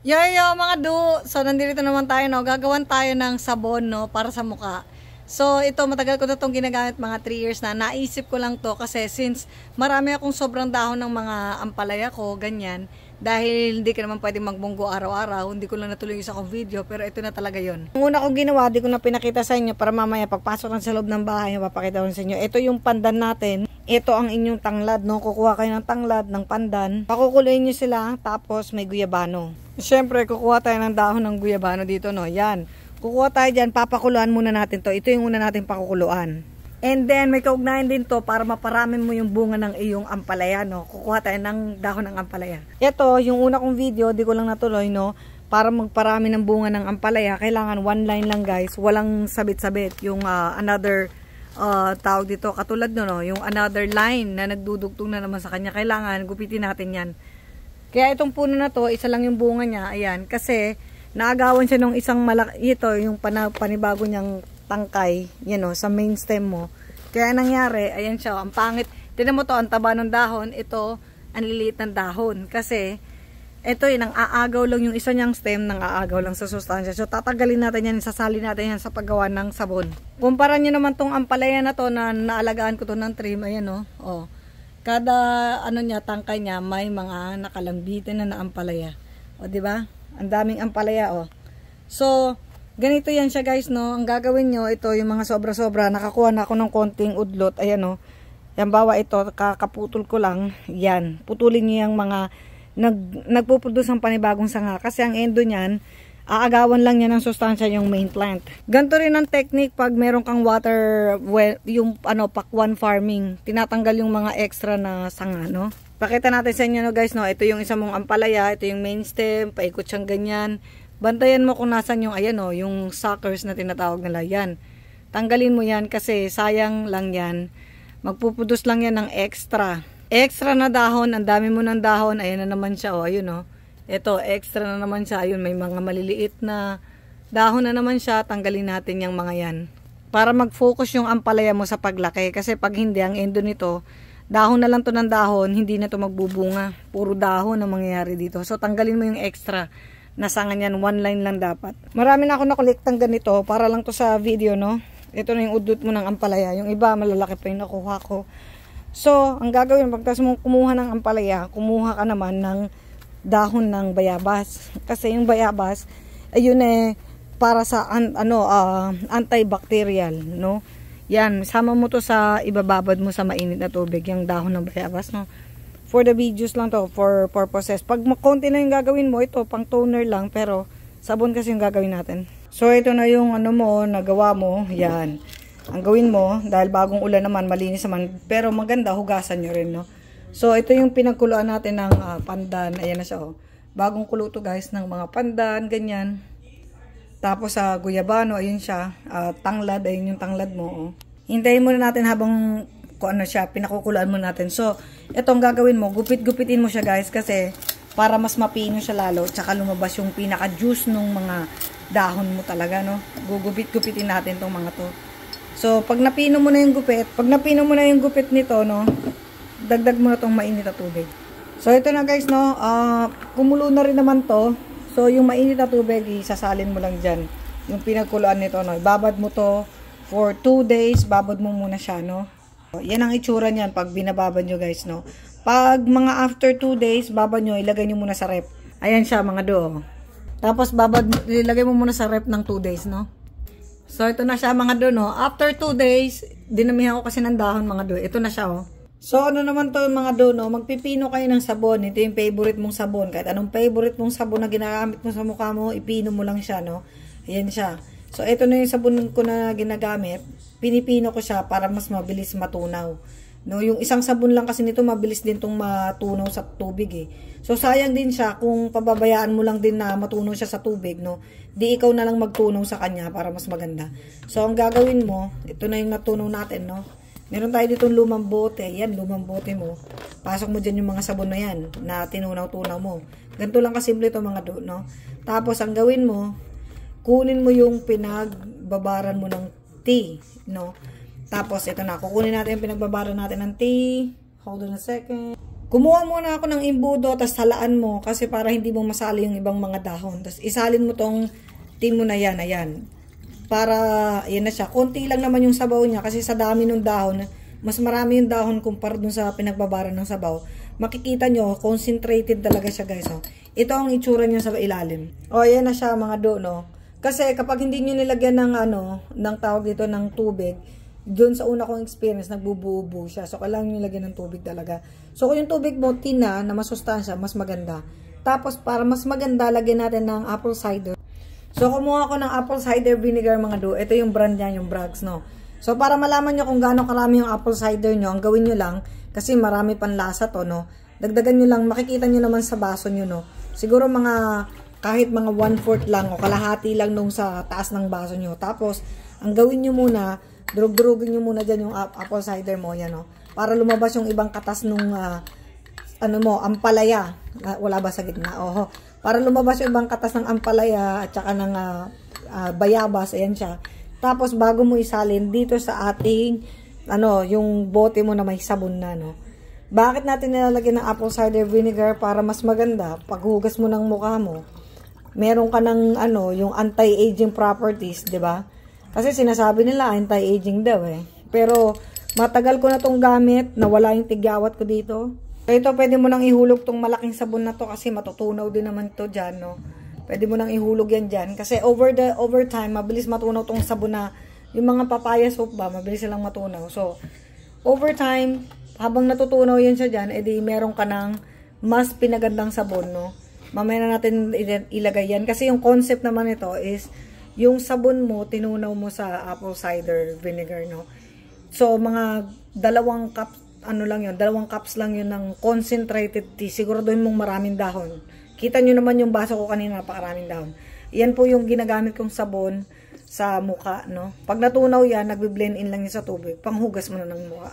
Yo mga du! So nandito naman tayo, no? Gagawan tayo ng sabon, no? Para sa mukha. So ito, matagal ko na itong ginagamit, mga 3 years na. Naisip ko lang to kasi since marami akong sobrang dahon ng mga ampalaya ko, ganyan. Dahil hindi ka naman pwede magbunggo araw-araw, hindi ko lang natuloy yung isa kong video, pero ito na talaga yon. Ang una kong ginawa, di ko na pinakita sa inyo para mamaya pagpasok lang sa loob ng bahay, mapapakita ko sa inyo. Ito yung pandan natin. Ito ang inyong tanglad, no? Kukuha kayo ng tanglad, ng pandan. Pakukuloyin nyo sila, tapos may guyabano. Siyempre, kukuha tayo ng dahon ng guyabano dito, no? Yan. Kukuha tayo dyan, papakuluan muna natin to. Ito yung una natin pakukuluan. And then, may kaugnayan din to para maparami mo yung bunga ng iyong ampalaya, no? Kukuha tayo ng dahon ng ampalaya. Ito, yung una kong video, di ko lang natuloy, no? Para magparami ng bunga ng ampalaya, kailangan one line lang, guys. Walang sabit-sabit. Yung another tawag dito, katulad no, yung another line na nagdudugtong na naman sa kanya. Kailangan, gupitin natin yan. Kaya itong puno na to, isa lang yung bunga niya. Ayan, kasi naagawan siya ng isang malaki, ito, yung panibago niyang tangkay, yan o, sa main stem mo. Kaya nangyari, ayan siya, ang pangit. Tignan mo to, ang taba ng dahon, ito, ang liliit ng dahon. Kasi, ito yun, ang aagaw lang yung isa niyang stem, nang aagaw lang sa sustansya. So, tatagalin natin yan, sasali natin yan sa paggawa ng sabon. Kumpara nyo naman tong ampalaya na to, na naalagaan ko to ng trim, ayan o, oh. Kada, ano niya, tangkay niya, may mga nakalambitin na ampalaya. O, diba? Ang daming ampalaya, o. So, ganito yan siya, guys, no? Ang gagawin nyo, ito, yung mga sobra-sobra, nakakuha na ako ng konting udlot, ayan, no? Yan, bawa ito, kakaputol ko lang, yan. Putulin nyo yung mga nagpuproduce ng panibagong sanga. Kasi ang endo niyan, aagawan lang niya ng sustansya yung main plant. Ganito rin ang technique pag meron kang water, yung pakwan farming. Tinatanggal yung mga extra na sanga, no? Pakita natin sa inyo, no, guys, no? Ito yung isa mong ampalaya, ito yung main stem, paikot siyang ganyan. Bantayan mo kung nasan yung, ayan, no, yung suckers na tinatawag nila, yan. Tanggalin mo yan kasi sayang lang yan. Magpuproduce lang yan ng extra. Extra na dahon, ang dami mo ng dahon, ayan na naman siya, oh, ayun, oh. Ito, extra na naman siya, ayun, may mga maliliit na dahon na naman siya, tanggalin natin yung mga yan. Para mag-focus yung ampalaya mo sa paglaki, kasi pag hindi, ang endo nito, dahon na lang to ng dahon, hindi na to magbubunga. Puro dahon ang mangyayari dito. So, tanggalin mo yung extra. Nasangan yan, one line lang dapat. Marami na ako nakolektang ganito, para lang to sa video, no? Ito na yung udot mo ng ampalaya. Yung iba, malalaki pa yung nakuha ko. So, ang gagawin, pagtas mo kumuha ng ampalaya, kumuha ka naman ng dahon ng bayabas. Kasi yung bayabas, ayun para sa antibacterial, no? Yan, sama mo to sa ibababad mo sa mainit na tubig, yung dahon ng bayabas, no? For the videos lang to, for purposes. Pag konti na yung gagawin mo, ito, pang toner lang, pero sabon kasi yung gagawin natin. So, ito na yung nagawa mo, yan. Ang gawin mo, dahil bagong ulan naman, malinis naman, pero maganda, hugasan nyo rin, no? So, ito yung pinagkuluan natin ng pandan. Ayan na siya, oh. Bagong kulo to, guys, ng mga pandan, ganyan. Tapos, sa guyabano, ayun siya. Tanglad, ayun yung tanglad mo, oh. Hintayin muna natin habang kung ano siya, pinakukuluan mo natin. So, itong gagawin mo, gupit-gupitin mo siya, guys, kasi para mas mapino siya lalo, tsaka lumabas yung pinaka-juice ng mga dahon mo talaga, no? Gugupit-gupitin natin tong mga to. So, pag napino mo na yung gupit, nito, no, dagdag mo na tong mainit na tubig. So, ito na, guys, no, kumulo na rin naman to. So, yung mainit na tubig, isasalin mo lang dyan. Yung pinagkuluan nito, no, ibabad mo to for 2 days, babad mo muna siya, no. Yan ang itsura niyan pag binababad nyo, guys, no. Pag mga after 2 days, babad nyo, ilagay nyo muna sa rep. Ayan siya, mga do. Tapos, ilagay mo muna sa rep ng 2 days, no. So, ito na siya, mga do, no. After 2 days, dinamihan ko kasi ng dahon, mga do. Ito na siya, oh. So, ano naman to, mga do, no. Magpipino kayo ng sabon. Ito yung favorite mong sabon. Kahit anong favorite mong sabon na ginagamit mo sa mukha mo, ipino mo lang siya, no. Ayan siya. So, ito na yung sabon ko na ginagamit. Pinipino ko siya para mas mabilis matunaw. No, yung isang sabon lang kasi nito, mabilis din tong matunaw sa tubig, eh. So, sayang din siya kung pababayaan mo lang din na matunaw siya sa tubig, no. Di ikaw na lang magtunaw sa kanya para mas maganda. So, ang gagawin mo, ito na yung natunaw natin, no. Meron tayo ditong lumang bote. Yan, lumang bote mo. Pasok mo dyan yung mga sabon na yan na tinunaw-tunaw mo. Ganito lang kasimple ito, mga do, no. Tapos, ang gawin mo, kunin mo yung pinagbabaran mo ng tea, no. Tapos, ito na. Kukunin natin yung pinagbabaran natin ng tea. Hold on a second. Kumuha muna ako ng imbudo, tapos salaan mo kasi para hindi mo masali yung ibang mga dahon. Tapos isalin mo tong tin mo na yan, ayan. Para, yan na siya. Konti lang naman yung sabaw niya kasi sa dami ng dahon, mas marami yung dahon kumpara dun sa pinagbabara ng sabaw. Makikita nyo, concentrated talaga siya guys. Oh. Ito ang itsura niya sa ilalim. O, yan na siya mga do, no? Kasi kapag hindi nyo nilagyan ng ng tawag dito ng tubig, doon sa una kong experience, nagbubuo siya. So, kailangan nyo lagyan ng tubig talaga. So, kung yung tubig mo, tina, na masustansya, mas maganda. Tapos, para mas maganda, lagyan natin ng apple cider. So, kumuha ako ng apple cider vinegar, mga do. Ito yung brand niya, yung Bragg's, no? So, para malaman nyo kung gaano karami yung apple cider nyo, ang gawin nyo lang, kasi marami pang lasa to, no? Dagdagan nyo lang, makikita nyo naman sa baso nyo, no? Siguro kahit mga 1/4 lang o kalahati lang nung sa taas ng baso nyo. Tapos, ang gawin nyo muna, durug-durugin nyo muna dyan yung apple cider mo, yan, no? Para lumabas yung ibang katas nung, ampalaya. Wala ba sa gitna? Oho. Para lumabas yung ibang katas ng ampalaya at saka ng bayabas, ayan siya. Tapos, bago mo isalin dito sa ating, yung bote mo na may sabon na, no? Bakit natin nilalagyan ng apple cider vinegar? Para mas maganda, paghugas mo ng mukha mo, meron ka ng, yung anti-aging properties, di ba? Kasi sinasabi nila, anti-aging daw eh. Pero, matagal ko na tong gamit, nawala yung tigyawat ko dito. So, ito, pwede mo nang ihulog tong malaking sabon na to kasi matutunaw din naman to dyan, no? Pwede mo nang ihulog yan dyan. Kasi over time, mabilis matunaw tong sabon na, yung mga papaya soap ba, mabilis silang matunaw. So, over time, habang natutunaw yan siya dyan, edi meron ka ng mas pinagandang sabon, no? Mamaya na natin ilagay yan. Kasi yung concept naman ito is, yung sabon mo, tinunaw mo sa apple cider vinegar, no? So, mga 2 cups, 2 cups lang yun ng concentrated tea. Siguraduhin mong maraming dahon. Kita nyo naman yung baso ko kanina, napakaraming dahon. Yan po yung ginagamit kong sabon sa muka, no? Pag natunaw yan, nagbe-blend in lang yun sa tubig. Panghugas mo na ng muka.